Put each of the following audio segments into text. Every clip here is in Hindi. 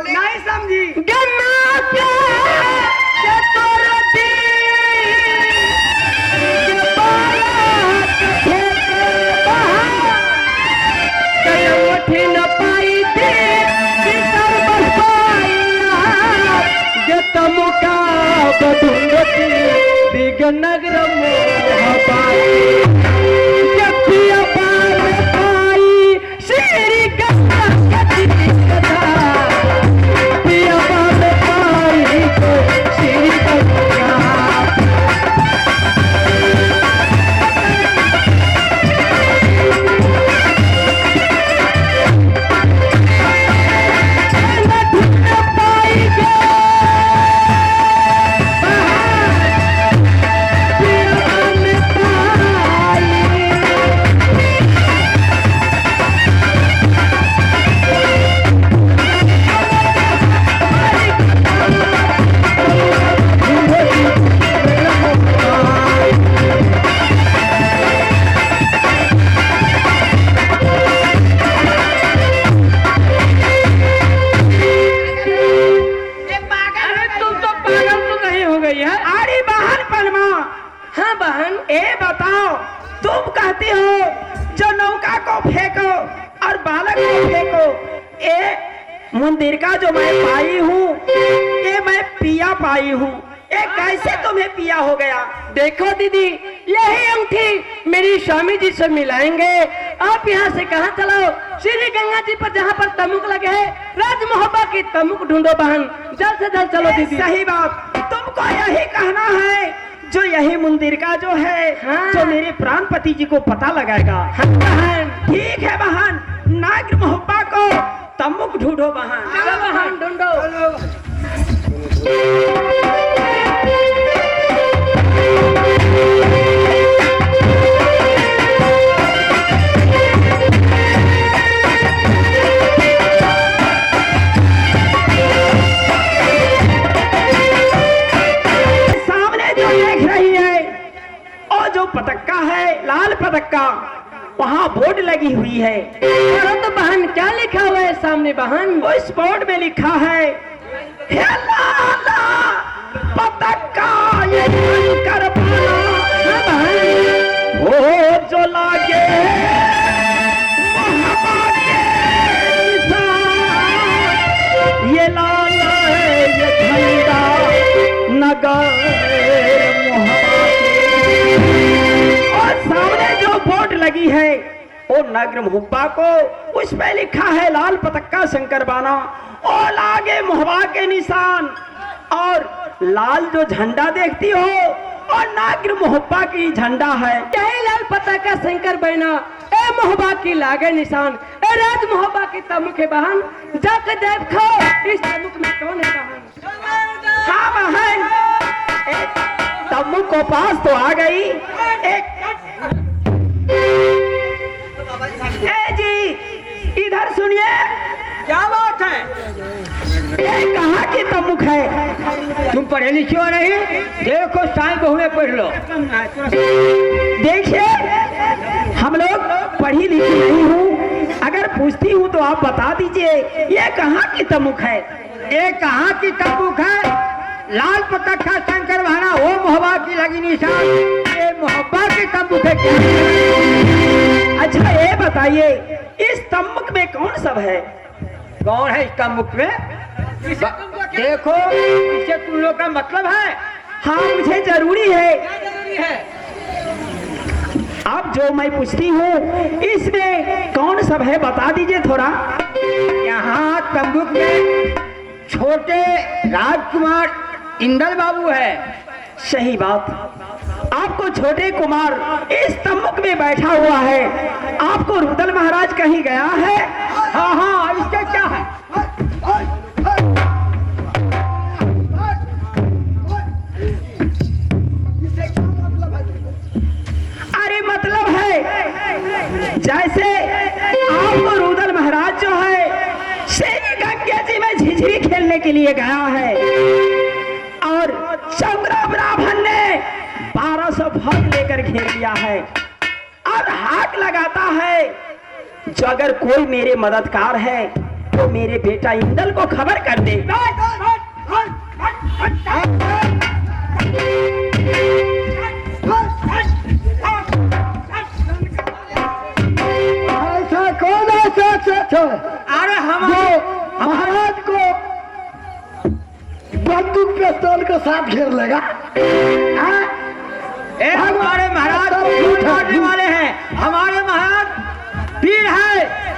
बोले नहीं समझी। नगर मोहबाई जब पिया पाल पाई श्री गंगा कथा पिया पाल पाई तो श्री गंगा मंदिर का जो मैं पाई हूँ ये मैं पिया पाई हूँ, ये कैसे तुम्हें पिया हो गया? देखो दीदी, यही अंगूठी मेरी स्वामी जी से मिलाएंगे। आप यहाँ से कहाँ चलो? श्री गंगा जी पर जहाँ पर तमुक लगे है, राज मोहब्बा की तमुक ढूंढो बहन, जल्द से जल्द चलो दीदी। सही बात, तुमको यही कहना है जो यही मंदिर का जो है हाँ। जो मेरे प्राणपति जी को पता लगाएगा। हाँ बहन, ठीक है बहन, नाग मोहब्बा को तमुक ढूंढो बहन। चलो बहन ढूंढो। सामने जो देख रही है और जो पतक्का है, लाल पतक्का, वहाँ बोर्ड लगी हुई है। और तो बहन क्या लिखा हुआ है सामने बहन? उस बोर्ड में लिखा है, हे लाला पतक्का ये कर पाना। हाँ बहन, वो जो लागे मोहब्बत के निशान, ये लाला है ये झंडा नगर और सामने जो बोर्ड लगी है वो नगर मोहब्बा को, उस पे लिखा है लाल पतक्का शंकर बाना और आगे मोहब्बा के निशान और लाल जो झंडा देखती हो और नागर मोहब्बा की झंडा है। यही लाल पतक्का शंकर बाना, ए मोहब्बा की लागे निशान, ए राज मोहब्बा की तमुख है बहन, जाकर देखो इस तमुख में कौन है बहन? हाँ बहन, तमुख को पास तो आ गई। जी इधर सुनिए, क्या बात है? ये कहाँ की तमुख है? तुम पढ़े लिखे हो नहीं? देखो साईं बहू में पढ़ लो। देखिए हम लोग पढ़ी लिखी नहीं हूँ, अगर पूछती हूँ तो आप बता दीजिए ये कहाँ की तमुख है? ये कहाँ की तमुख है? लाल पतक्का शंकर बहाना, वो मोहब्बा की लगी निशान, ये मोहब्बा की तमुख है क्या? अच्छा ये बताइए इस तमुख में कौन सब है? कौन है इस तमुख में? देखो इससे तुम लोग का मतलब है? हाँ मुझे जरूरी है। अब जो मैं पूछती हूँ इसमें कौन सब है बता दीजिए थोड़ा। यहाँ तमुख में छोटे राजकुमार इंदल बाबू है। सही बात, आपको छोटे कुमार इस तमुख में बैठा हुआ है। आपको रुदल महाराज कहीं गया है? हाँ हाँ, इसका क्या है? अरे मतलब है जैसे आपको रुदल महाराज जो है श्री गंगा जी में झिझरी खेलने के लिए गया है और चंद्र ब्राह्मण ने 1200 भक्त लेकर घेर लिया है और हाथ लगाता है जो अगर कोई मेरे मददगार है तो मेरे बेटा इंदल को खबर कर दे। ऐसा कौन ऐसा अरे हम महाराज को बंदूक पिस्तौल के साथ घेर लेगा? हमारे महाराज खून मारने वाले हैं। हमारे महाराज वीर है,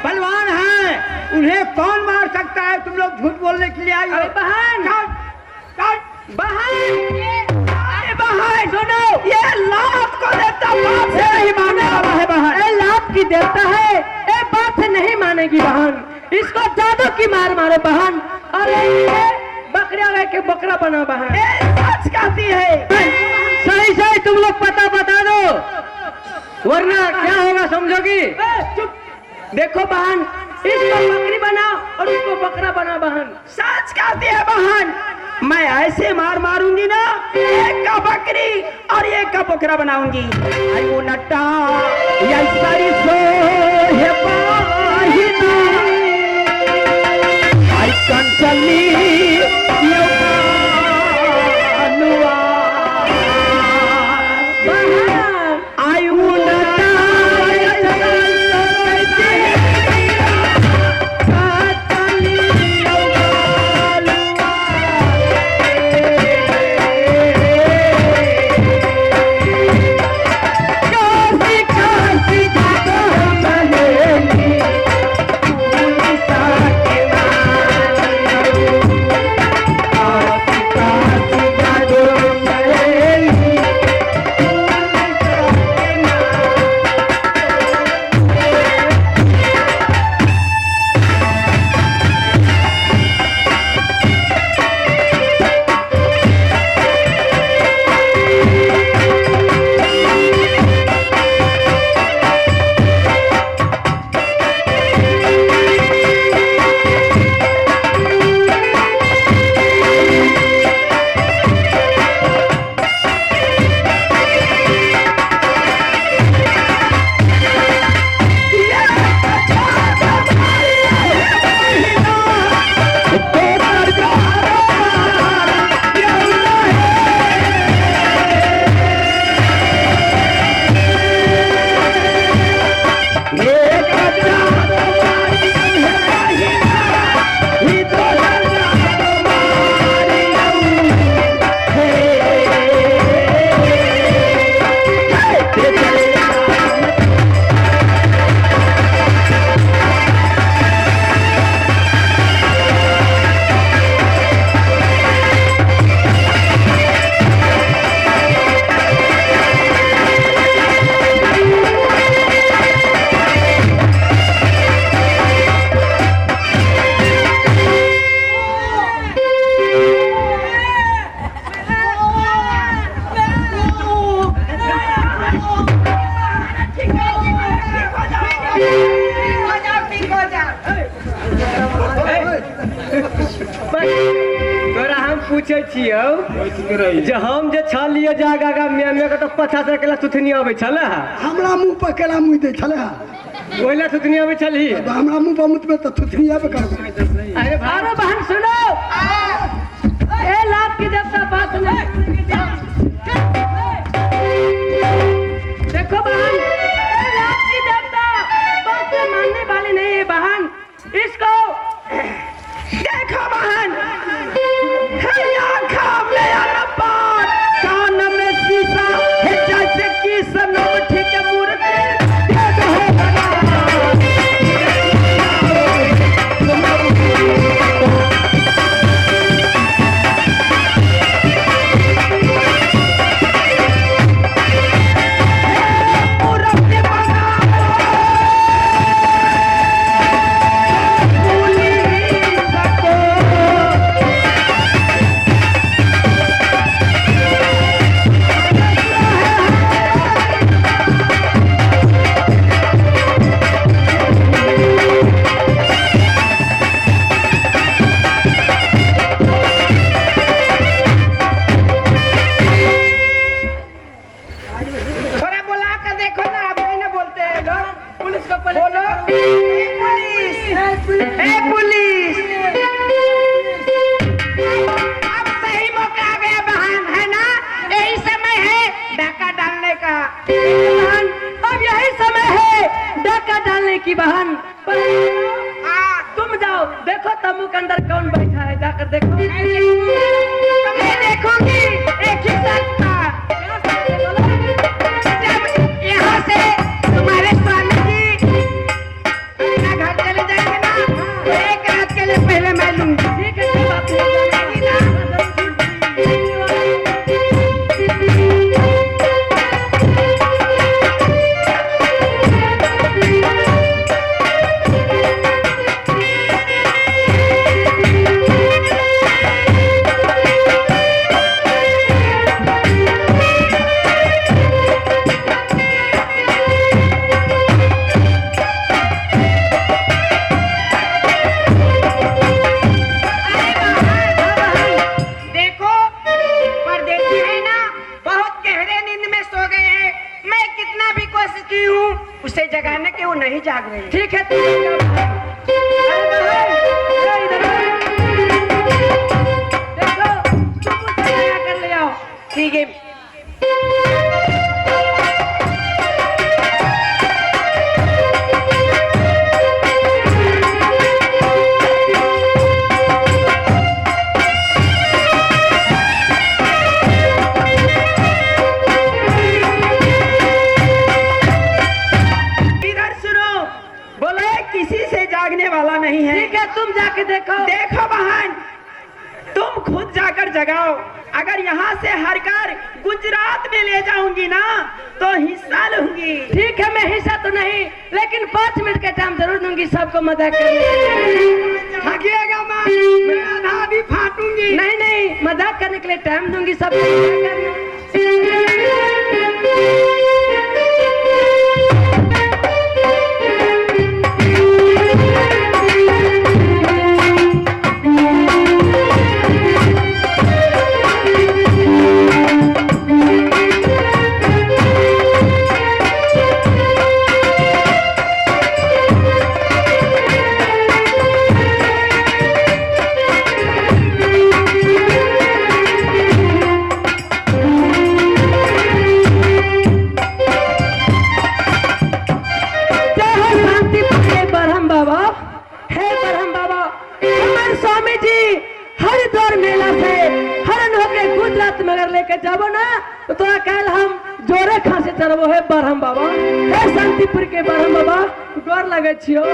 बलवान है, उन्हें कौन मार सकता है? तुम लोग झूठ बोलने के लिए आई हो। बहन बहन सुनो, ये लात को देवता बाप से नहीं मानने वाला है बहन। ए लात की देवता है, ए बाप से नहीं मानेगी बहन। इसको जादू की मार मारो बहन। अरे बकरिया गए के बकरा बना बहन। सच कहती है। सही सही तुम लोग पता बता दो, वरना क्या होगा समझोगी? देखो बहन, इसको बकरी बना और उसको बकरा बना बहन। सच कहती है बहन। मैं ऐसे मार मारूंगी ना, एक का बकरी और एक का बकरा बनाऊंगी। आई वो नट्टा या सारी सो है पाहिना आई कंचली यो अनुआ बहन आई वो नट्टा तोरा हम पूछे छियो जे हम जे छलिए जागा गा मियां के तो 50 केला सुथनी आबै छले। हमरा मुंह पर केला मुंह दे छले, ओइला सुथनी आबै छली। हमरा मुंह पर मुतबे तो सुथनी आबे करबे। अरे भारो बहन सुनो, ए लात की देवता बात नहीं। देखो बहन, ए लात की देवता बात मानने वाली नहीं है बहन। इसको देखो बहन, कान में शीशा है जैसे कि सनम ठीक मूर्ति। देखो बहन, अब यही समय है डाका डालने की बहन। तुम जाओ, देखो तम्बू के अंदर कौन बैठा है, जाकर देखो। मैं देखूंगी एक ही साथ का। जब यहाँ से तुम्हारे स्वामी जी अपना घर चले जाएंगे ना, तो एक रात के लिए पहले मैं लूंगी। ठीक है, कोई बात नहीं ना। उसे जगाने के वो नहीं जाग रही। ठीक है, देखो तुम उसे नया कर ले आओ। ठीक है। नहीं है। ठीक है, तुम जाके देखो। देखो बहन, तुम खुद जाकर जगाओ। अगर यहाँ से हरकर गुजरात में ले जाऊंगी ना, तो हिस्सा लूंगी। ठीक है, मैं हिस्सा तो नहीं, लेकिन 5 मिनट का टाइम जरूर दूंगी सबको मजाक करने। थकिएगा मैं आधा भी फाटूंगी। नहीं नहीं, मजाक करने के लिए टाइम दूंगी सबको मजाक करने। जाबो ना तो कल हम जोरे खासे चरबो है बरहम बाबा है शांतिपुर के बरहम बाबा गोर लगे छियो।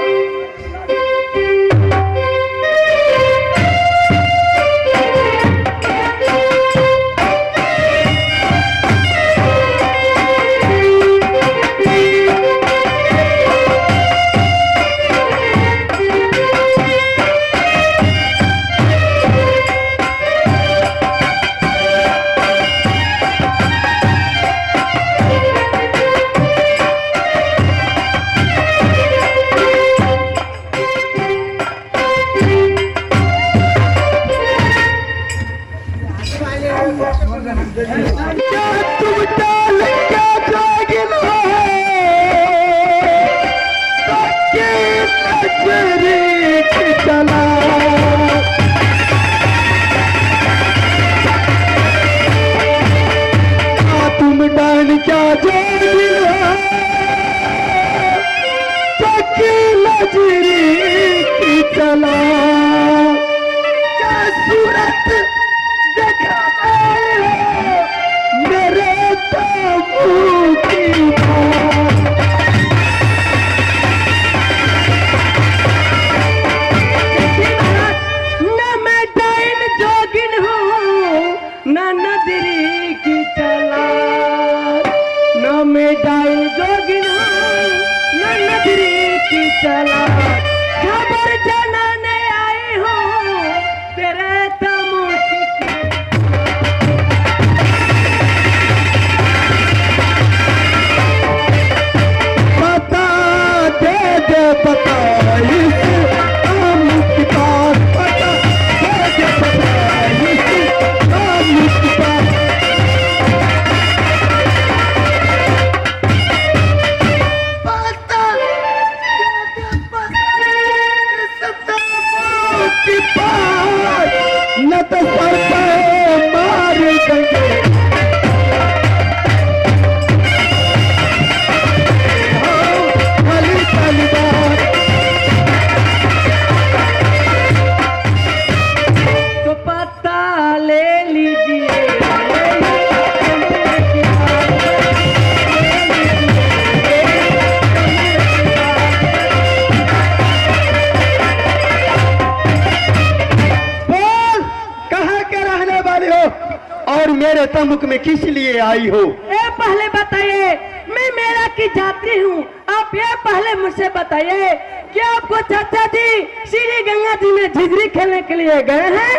मेरे तमुक में किस लिए आई हो? ये पहले बताइए, मैं मेला की यात्री हूँ। आप ये पहले मुझसे बताइए कि आपको चाचा जी श्री गंगा जी में झिझरी खेलने के लिए गए हैं?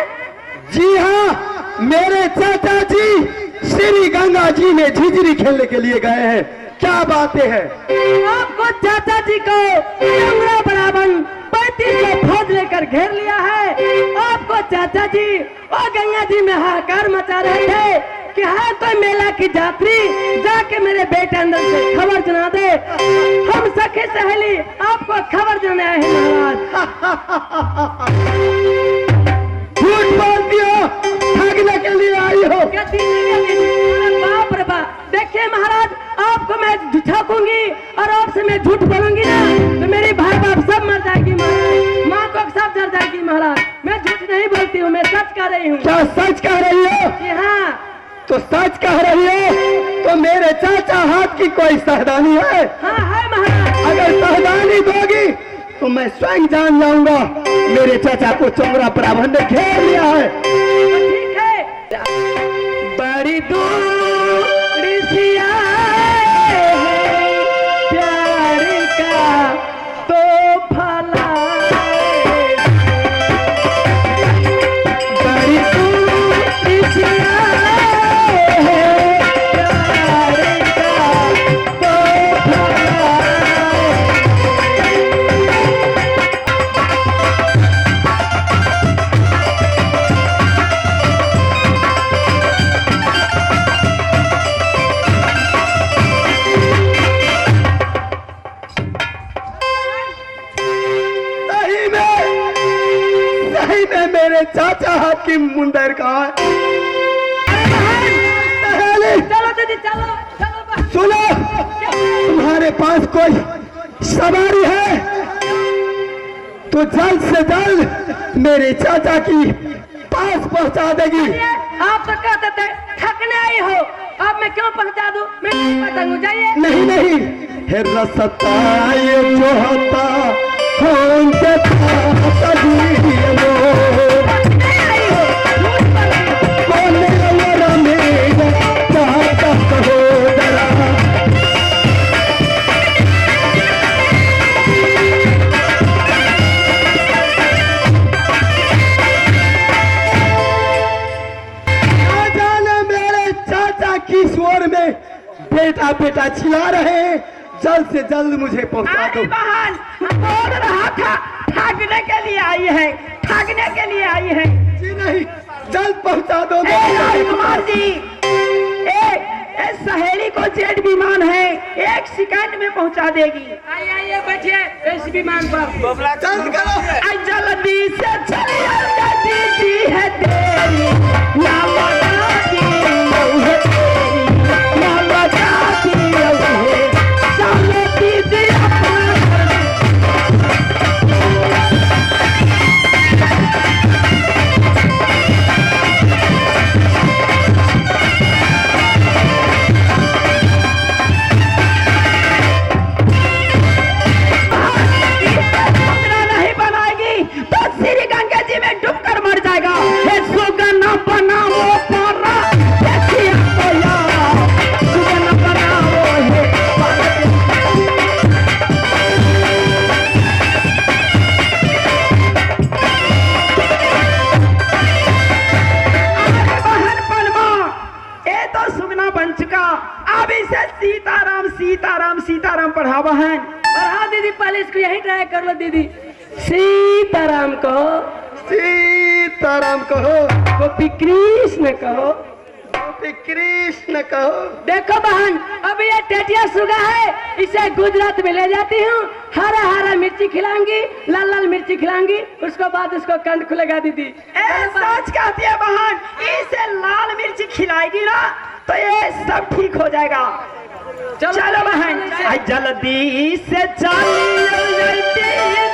जी हाँ, मेरे चाचा जी श्री गंगा जी में झिझरी खेलने के लिए गए हैं। क्या बातें हैं? आपको चाचा जी को यमुना बराबर 35 फौज लेकर घेर लिया है। आपको चाचा जी और गंगा जी में हाहाकार मचा रहे थे कि हाँ कोई मेला की यात्री जाके मेरे बेटे अंदर से खबर सुना दे। हम सखी सहेली आपको खबर देने आए हैं महाराज। झूठ बोलती हो, ठगने के लिए आई हो। क्या अरे बाप रे बाप, देखिए महाराज, आपको मैं ठगूंगी और आपसे मैं झूठ बोलूंगी ना तो मेरी भाई बाप सब मर जाएगी महाराज, माँ को सब डर जाएगी महाराज। मैं झूठ नहीं बोलती हूँ, मैं सच कह रही हूँ। क्या सच कह रही हो? जी हाँ। तो सच कह रही हो तो मेरे चाचा हाथ की कोई सावधानी है? हाँ है महाराज। अगर सावधानी दोगी तो मैं स्वयं जान जाऊंगा मेरे चाचा को चौरा ब्राह्मण ने घेर लिया है। तो ठीक है। बड़ी दूर से आए हैं, प्यार का तो फला बड़ी दूर से आए हैं, प्यार का तो फला। सही में मेरे चाचा हाथ की मुंदर कहाँ है? सहेली, चलो दीदी चलो चलो बहन। सुनो, तुम्हारे पास कोई सवारी है तो जल्द से जल्द मेरे चाचा की पास पहुंचा देगी। आप तो कहते थे थकने आई हो, अब मैं क्यों पहुंचा दूं? मैं नहीं पहुंचाऊं, जाइए। नहीं नहीं, हे रसता ये जो होता कौन से नहीं आई हो, झूठ बोल रही हो। कौन मेरा मेरा चाहता सहोदरा। ना जाने मेरे चाचा की स्वर में बेटा बेटा चिल्ला रहे हैं। जल्द से जल्द मुझे पहुंचा दो। अरे बहन, हम बोल रहा था ठगने के लिए आई है, ठगने के लिए आई है। जी नहीं, जल्द पहुंचा दो। राजकुमार जी, ए सहेली को जेट विमान है, 1 सेकंड में पहुंचा देगी। आइए आइए बैठिए इस विमान पर। जल्द करो। जल्दी से चलिए, दीदी है तेरी ना बताती है तेरी, ना बताती है। चलो दीदी अपना नहीं बनाएगी तो श्री गंगा जी में डूब कर मर जाएगा। हे सुगना बनाओ पारा, देखिए तो यार, सुगना बनाओ हे बहन पलमा, ये तो सुगना बन चुका। अब इसे सीताराम सीताराम सीताराम पढ़ावा है। और हाँ दीदी, पहले इसको यही ट्राई कर लो दीदी। सीताराम कहो, सीताराम कहो, गोपी कृष्ण कहो। गोपी कृष्ण कहो। देखो बहन, अब ये टेटिया सुगा है, इसे गुजरात में ले जाती हूँ। हरा हरा मिर्ची खिलाऊंगी, लाल लाल मिर्ची खिलाऊंगी, उसके बाद उसको कंठ खुलेगा दीदी। सच कहती है बहन, इसे लाल मिर्ची खिलाएगी ना तो ये सब ठीक हो जाएगा। चलो बहन, जल्दी से चलिए।